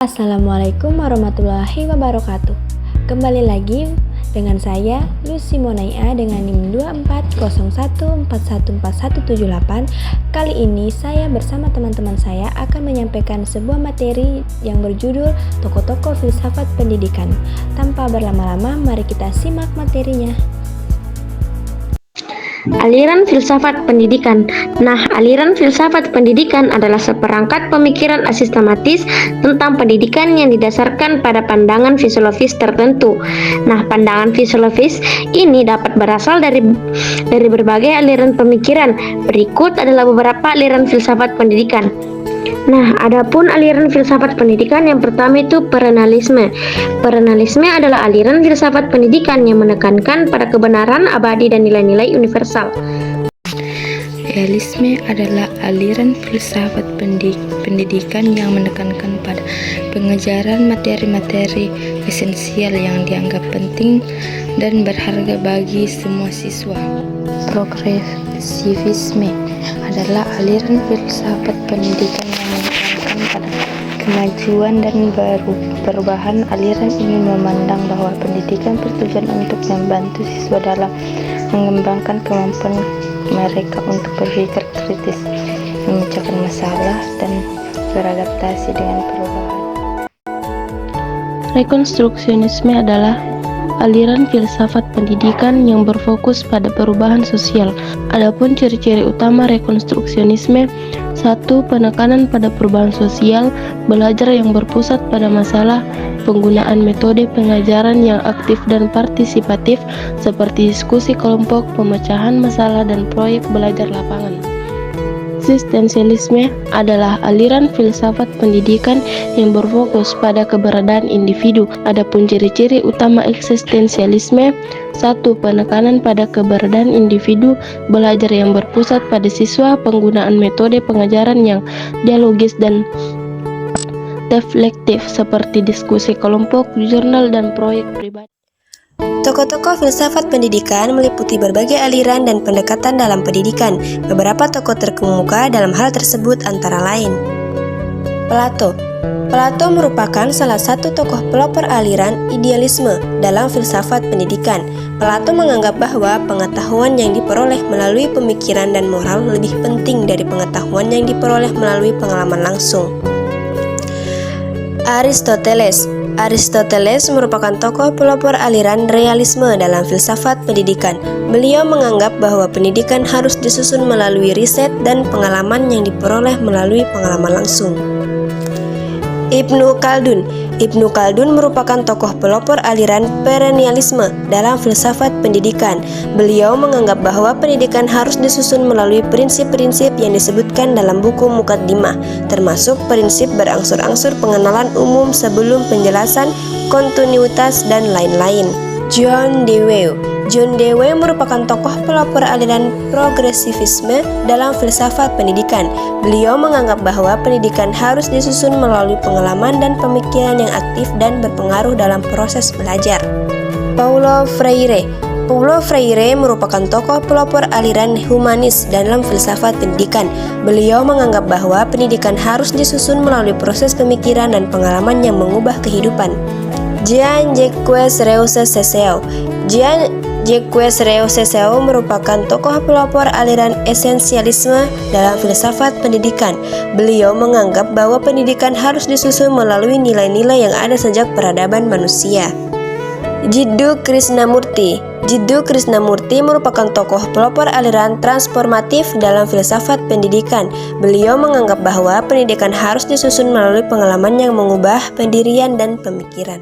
Assalamualaikum warahmatullahi wabarakatuh. Kembali lagi dengan saya Lucy Monaia dengan NIM 2401414178. Kali ini saya bersama teman-teman saya akan menyampaikan sebuah materi yang berjudul Tokoh-tokoh Filsafat Pendidikan. Tanpa berlama-lama, mari kita simak materinya. Aliran filsafat pendidikan. Nah, aliran filsafat pendidikan adalah seperangkat pemikiran sistematis tentang pendidikan yang didasarkan pada pandangan fisiologis tertentu. Nah, pandangan fisiologis ini dapat berasal dari berbagai aliran pemikiran. Berikut adalah beberapa aliran filsafat pendidikan. Nah, adapun aliran filsafat pendidikan yang pertama itu perennialisme. Perennialisme adalah aliran filsafat pendidikan yang menekankan pada kebenaran abadi dan nilai-nilai universal. Realisme adalah aliran filsafat pendidikan yang menekankan pada pengejaran materi-materi esensial yang dianggap penting dan berharga bagi semua siswa. Progresivisme adalah aliran filsafat pendidikan yang menekankan pada kemajuan dan perubahan. Aliran ini memandang bahwa pendidikan bertujuan untuk membantu siswa dalam mengembangkan kemampuan mereka untuk berpikir kritis, memecahkan masalah, dan beradaptasi dengan perubahan. Rekonstruksionisme adalah aliran filsafat pendidikan yang berfokus pada perubahan sosial. Adapun ciri-ciri utama rekonstruksionisme: 1. Penekanan pada perubahan sosial, belajar yang berpusat pada masalah, penggunaan metode pengajaran yang aktif dan partisipatif seperti diskusi kelompok, pemecahan masalah, dan proyek belajar lapangan. Eksistensialisme adalah aliran filsafat pendidikan yang berfokus pada keberadaan individu. Adapun ciri-ciri utama eksistensialisme: 1. Penekanan pada keberadaan individu, belajar yang berpusat pada siswa, penggunaan metode pengajaran yang dialogis dan reflektif seperti diskusi kelompok, jurnal, dan proyek pribadi. Tokoh-tokoh filsafat pendidikan meliputi berbagai aliran dan pendekatan dalam pendidikan. Beberapa tokoh terkemuka dalam hal tersebut antara lain: Plato. Plato merupakan salah satu tokoh pelopor aliran idealisme dalam filsafat pendidikan. Plato menganggap bahwa pengetahuan yang diperoleh melalui pemikiran dan moral lebih penting dari pengetahuan yang diperoleh melalui pengalaman langsung. Aristoteles. Aristoteles merupakan tokoh pelopor aliran realisme dalam filsafat pendidikan. Beliau menganggap bahwa pendidikan harus disusun melalui riset dan pengalaman yang diperoleh melalui pengalaman langsung. Ibnu Khaldun. Ibnu Khaldun merupakan tokoh pelopor aliran perennialisme dalam filsafat pendidikan. Beliau menganggap bahwa pendidikan harus disusun melalui prinsip-prinsip yang disebutkan dalam buku Muqaddimah, termasuk prinsip berangsur-angsur, pengenalan umum sebelum penjelasan, kontinuitas, dan lain-lain. John Dewey. John Dewey merupakan tokoh pelopor aliran progresivisme dalam filsafat pendidikan. Beliau menganggap bahwa pendidikan harus disusun melalui pengalaman dan pemikiran yang aktif dan berpengaruh dalam proses belajar. Paulo Freire. Paulo Freire merupakan tokoh pelopor aliran humanis dalam filsafat pendidikan. Beliau menganggap bahwa pendidikan harus disusun melalui proses pemikiran dan pengalaman yang mengubah kehidupan. Jean-Jacques Rousseau. Jean-Jacques Rousseau merupakan tokoh pelopor aliran esensialisme dalam filsafat pendidikan. Beliau menganggap bahwa pendidikan harus disusun melalui nilai-nilai yang ada sejak peradaban manusia. Jiddu Krishnamurti. Jiddu Krishnamurti merupakan tokoh pelopor aliran transformatif dalam filsafat pendidikan. Beliau menganggap bahwa pendidikan harus disusun melalui pengalaman yang mengubah pendirian dan pemikiran.